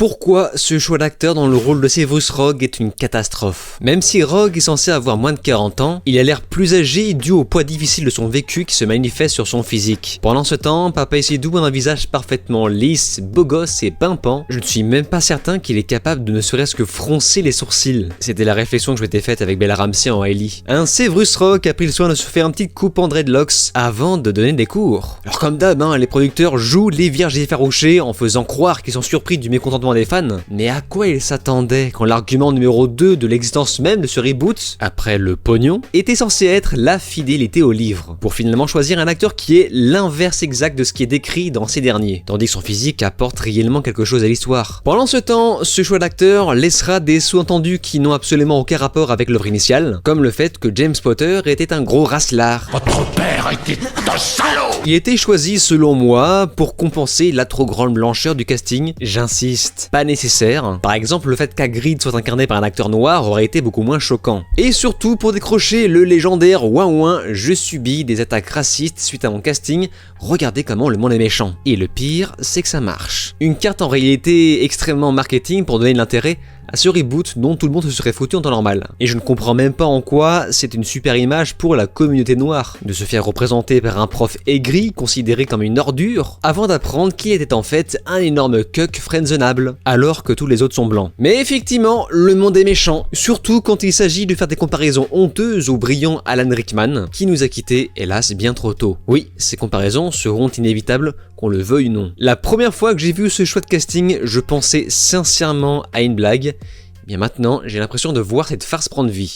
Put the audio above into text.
pourquoi ce choix d'acteur dans le rôle de Severus Rogue est une catastrophe. Même si Rogue est censé avoir moins de 40 ans, il a l'air plus âgé dû au poids difficile de son vécu qui se manifeste sur son physique. Pendant ce temps, Papa Isidou a un visage parfaitement lisse, beau gosse et pimpant. Je ne suis même pas certain qu'il est capable de ne serait-ce que froncer les sourcils. C'était la réflexion que je m'étais faite avec Bella Ramsey en Ellie. Un Severus Rogue a pris le soin de se faire une petite coupe en dreadlocks avant de donner des cours. Alors comme d'hab, les producteurs jouent les vierges effarouchées en faisant croire qu'ils sont surpris du mécontentement des fans, mais à quoi ils s'attendaient quand l'argument numéro 2 de l'existence même de ce reboot, après le pognon, était censé être la fidélité au livre, pour finalement choisir un acteur qui est l'inverse exact de ce qui est décrit dans ces derniers, tandis que son physique apporte réellement quelque chose à l'histoire. Pendant ce temps, ce choix d'acteur laissera des sous-entendus qui n'ont absolument aucun rapport avec l'œuvre initiale, comme le fait que James Potter était un gros racelard. Votre père était un salaud! Il était choisi selon moi pour compenser la trop grande blancheur du casting, j'insiste, pas nécessaire. Par exemple, le fait qu'Hagrid soit incarné par un acteur noir aurait été beaucoup moins choquant. Et surtout pour décrocher le légendaire ouin ouin, je subis des attaques racistes suite à mon casting, regardez comment le monde est méchant. Et le pire, c'est que ça marche. Une carte en réalité extrêmement marketing pour donner de l'intérêt à ce reboot dont tout le monde se serait foutu en temps normal. Et je ne comprends même pas en quoi c'est une super image pour la communauté noire, de se faire représenter par un prof aigri, considéré comme une ordure, avant d'apprendre qu'il était en fait un énorme cuck friendzenable, alors que tous les autres sont blancs. Mais effectivement, le monde est méchant, surtout quand il s'agit de faire des comparaisons honteuses au brillant Alan Rickman, qui nous a quittés hélas bien trop tôt. Oui, ces comparaisons seront inévitables, qu'on le veuille ou non. La première fois que j'ai vu ce choix de casting, je pensais sincèrement à une blague. Bien maintenant, j'ai l'impression de voir cette farce prendre vie.